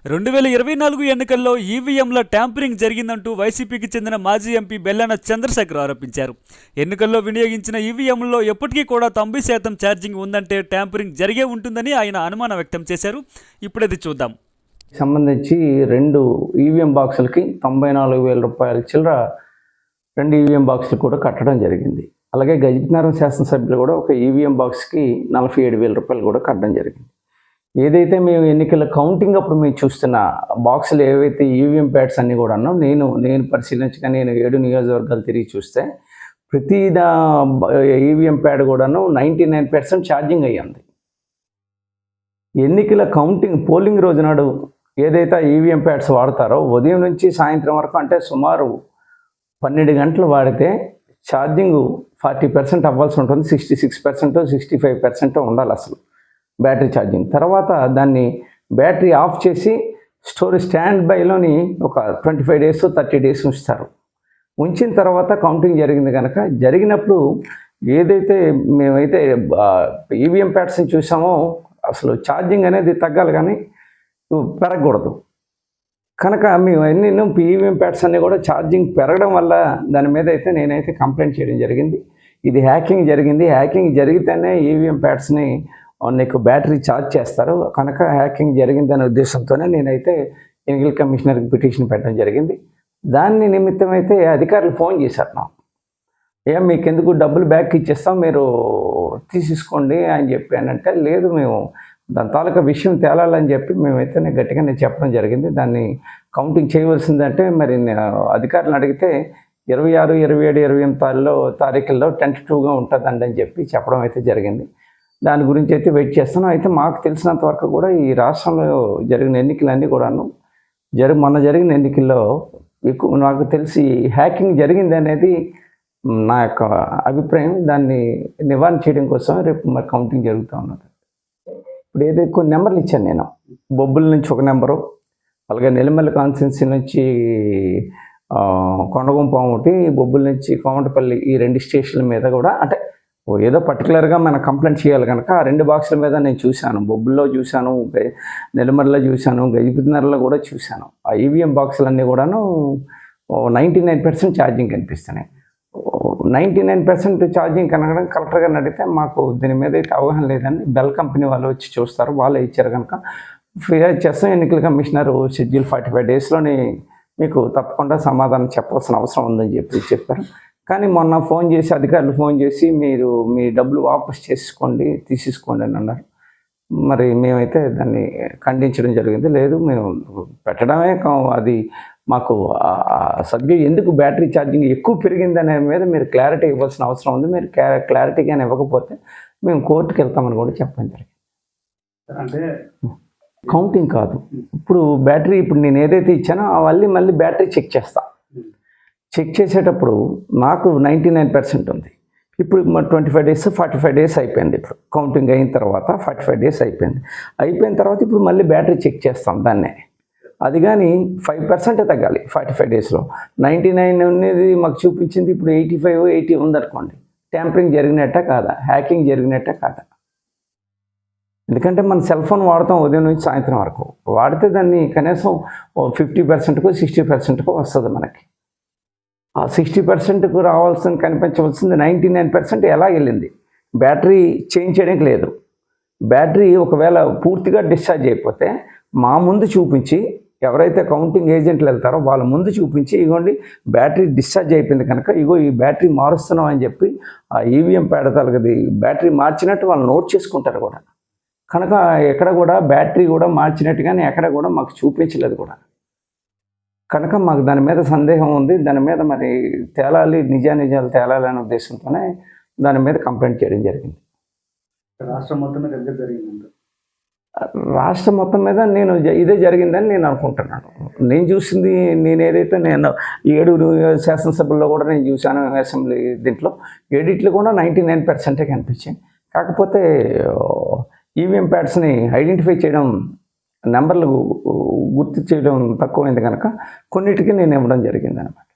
2024 ఎన్నికల్లో ఈవీఎంల ట్యాంపరింగ్ జరిగిందంటూ వైసీపీకి చెందిన మాజీ ఎంపీ బెల్లన చంద్రశేఖర్ ఆరోపించారు. ఎన్నికల్లో వినియోగించిన ఈవీఎంల్లో ఎప్పటికీ కూడా 90% ఛార్జింగ్ ఉందంటే ట్యాంపరింగ్ జరిగే ఉంటుందని ఆయన అనుమానం వ్యక్తం చేశారు. ఇప్పుడది చూద్దాం. సంబంధించి 2 ఈవీఎం బాక్సులకి 94,000 రూపాయల చిల్లర 2 ఈవీఎం బాక్సులు కూడా కట్టడం జరిగింది. అలాగే గజపతినగరం శాసనసభ్యులు కూడా ఒక ఈవీఎం బాక్స్కి 47,000 రూపాయలు కూడా కట్టడం జరిగింది. ఏదైతే మేము ఎన్నికల కౌంటింగ్ అప్పుడు మేము చూస్తున్న బాక్సులు ఏవైతే ఈవీఎం ప్యాడ్స్ అన్నీ కూడా అన్నాం, నేను పరిశీలించగా నేను 7 నియోజకవర్గాలు తిరిగి చూస్తే ప్రతి ఈవీఎం ప్యాడ్ కూడాను 99% ఛార్జింగ్ అయ్యింది. ఎన్నికల కౌంటింగ్ పోలింగ్ రోజు నాడు ఏదైతే ఈవీఎం ప్యాడ్స్ వాడతారో ఉదయం నుంచి సాయంత్రం వరకు అంటే సుమారు 12 గంటలు వాడితే ఛార్జింగ్ 40% అవ్వాల్సి ఉంటుంది. 66%, 65% ఉండాలి అసలు బ్యాటరీ ఛార్జింగ్. తర్వాత దాన్ని బ్యాటరీ ఆఫ్ చేసి స్టాండ్ బైలోని ఒక 25 డేస్ 30 డేస్ ఉంచుతారు. ఉంచిన తర్వాత కౌంటింగ్ జరిగింది కనుక జరిగినప్పుడు ఏదైతే మేమైతే ఈవీఎం ప్యాడ్స్ని చూసామో అసలు ఛార్జింగ్ అనేది తగ్గాలి కానీ పెరగకూడదు. కనుక మేము అన్ని ఈవీఎం ప్యాడ్స్ అన్నీ కూడా ఛార్జింగ్ పెరగడం వల్ల దాని మీద అయితే నేనైతే కంప్లైంట్ చేయడం జరిగింది. ఇది హ్యాకింగ్ జరిగింది. హ్యాకింగ్ జరిగితేనే ఈవీఎం ప్యాడ్స్ని నీకు బ్యాటరీ ఛార్జ్ చేస్తారు. కనుక హ్యాకింగ్ జరిగిందనే ఉద్దేశంతోనే నేనైతే ఎన్నికల కమిషనర్కి పిటిషన్ పెట్టడం జరిగింది. దాన్ని నిమిత్తం అయితే అధికారులు ఫోన్ చేశారు నాకు. మీకు ఎందుకు డబ్బులు బ్యాక్ ఇచ్చేస్తాం, మీరు తీసేసుకోండి అని చెప్పానంటే లేదు, మేము దాని తాలూకా విషయం తేలాలని చెప్పి మేమైతే గట్టిగా చెప్పడం జరిగింది. దాన్ని కౌంటింగ్ చేయవలసిందంటే మరి అధికారులను అడిగితే 26, 27, 28 తారీఖుల్లో టెంటటివ్గా ఉంటుందండి అని చెప్పి చెప్పడం అయితే జరిగింది. దాని గురించి అయితే వెయిట్ చేస్తున్నాం. అయితే మాకు తెలిసినంత వరకు కూడా ఈ రాష్ట్రంలో జరిగిన ఎన్నికలన్నీ కూడాను మొన్న జరిగిన ఎన్నికల్లో ఎక్కువ నాకు తెలిసి హ్యాకింగ్ జరిగింది అనేది నా యొక్క అభిప్రాయం. దాన్ని నివారణ చేయడం కోసం రేపు మరి కౌంటింగ్ జరుగుతూ ఉన్నది. ఇప్పుడు ఏదైతే కొన్ని నెంబర్లు ఇచ్చాను నేను, బొబ్బుల నుంచి ఒక నెంబరు, అలాగే నెల్లిమల్లి కాన్స్టిట్యున్సీ నుంచి కొండగుంపం ఒకటి, బొబ్బుల నుంచి కోమటపల్లి, ఈ 2 స్టేషన్ల మీద కూడా అంటే ఏదో పర్టికులర్గా మనం కంప్లైంట్ చేయాలి కనుక ఆ 2 బాక్సుల మీద నేను చూశాను. బొబ్బుల్లో చూశాను, నెల్లిమర్లో చూశాను, గజపతినగర్లో కూడా చూశాను. ఆ ఈవీఎం బాక్సులన్నీ కూడాను 99% ఛార్జింగ్ కనిపిస్తున్నాయి. 99% ఛార్జింగ్ కనగడం కలెక్టర్ గారిని అడిగితే మాకు దీని మీద అయితే అవగాహన లేదని బెల్ కంపెనీ వాళ్ళు వచ్చి చూస్తారు, వాళ్ళే ఇచ్చారు కనుక ఫిర్యాదు చేస్తాం. ఎన్నికల కమిషనర్ షెడ్యూల్ 45 డేస్లోని మీకు తప్పకుండా సమాధానం చెప్పాల్సిన అవసరం ఉందని చెప్పారు. కానీ మొన్న ఫోన్ చేసి అధికారులు ఫోన్ చేసి మీరు మీ డబ్బులు వాపస్ తీసేసుకోండి అని అన్నారు. మరి మేమైతే దాన్ని ఖండించడం జరిగింది. లేదు, మేము పెట్టడమే అది మాకు సబ్జెక్ట్ ఎందుకు బ్యాటరీ ఛార్జింగ్ ఎక్కువ పెరిగిందనే మీద మీరు క్లారిటీ ఇవ్వాల్సిన అవసరం ఉంది. మీరు క్లారిటీగా ఇవ్వకపోతే మేము కోర్టుకు వెళ్తామని కూడా చెప్పడం జరిగింది. అంటే కౌంటింగ్ కాదు, ఇప్పుడు బ్యాటరీ ఇప్పుడు నేను ఏదైతే ఇచ్చానో మళ్ళీ బ్యాటరీ చెక్ చేస్తాను. చెక్ చేసేటప్పుడు నాకు 99% ఉంది. ఇప్పుడు 25 డేస్ 45 డేస్ అయిపోయింది. ఇప్పుడు కౌంటింగ్ అయిన తర్వాత 45 డేస్ అయిపోయిన తర్వాత ఇప్పుడు మళ్ళీ బ్యాటరీ చెక్ చేస్తాం దాన్నే. అది కానీ 5% తగ్గాలి 45 డేస్లో. 99 అనేది మాకు చూపించింది, ఇప్పుడు 85, 80 ఉందనుకోండి. ట్యాంపరింగ్ జరిగినట్ట కాదా, హ్యాకింగ్ జరిగినట్ట కాదా? ఎందుకంటే మన సెల్ ఫోన్ వాడతాం ఉదయం నుంచి సాయంత్రం వరకు. వాడితే దాన్ని కనీసం 50%కో 60%కో వస్తుంది మనకి. ఆ 60%కు కనిపించవలసింది 99% ఎలా వెళ్ళింది? బ్యాటరీ చేంజ్ చేయడానికి లేదు. బ్యాటరీ ఒకవేళ పూర్తిగా డిశ్చార్జ్ అయిపోతే మా ముందు చూపించి, ఎవరైతే కౌంటింగ్ ఏజెంట్లు వెళ్తారో వాళ్ళ ముందు చూపించి, ఇగోండి బ్యాటరీ డిశ్చార్జ్ అయిపోయింది కనుక ఇగో ఈ బ్యాటరీ మారుస్తున్నాం అని చెప్పి ఆ ఈవీఎం ప్యాడ్ తలగది బ్యాటరీ మార్చినట్టు వాళ్ళు నోట్ చేసుకుంటారు కూడా. కనుక ఎక్కడ కూడా బ్యాటరీ కూడా మార్చినట్టుగానే ఎక్కడ కూడా మాకు చూపించలేదు కూడా. కనుక మాకు దాని మీద సందేహం ఉంది. దాని మీద మరి నిజాలు తేలాలి అనే ఉద్దేశంతోనే దాని మీద కంప్లైంట్ చేయడం జరిగింది. రాష్ట్రం మొత్తం మీద నేను ఇదే జరిగిందని నేను అనుకుంటున్నాను. నేను చూసింది, నేను 7 శాసనసభల్లో కూడా నేను చూశాను. అసెంబ్లీ దీంట్లో ఎడిట్లు కూడా 99% కనిపించాయి. కాకపోతే ఈవీఎం ప్యాడ్స్ని ఐడెంటిఫై చేయడం, నెంబర్లు గుర్తు చేయడం తక్కువైంది కనుక కొన్నిటికి నేను ఇవ్వడం జరిగింది అన్నమాట.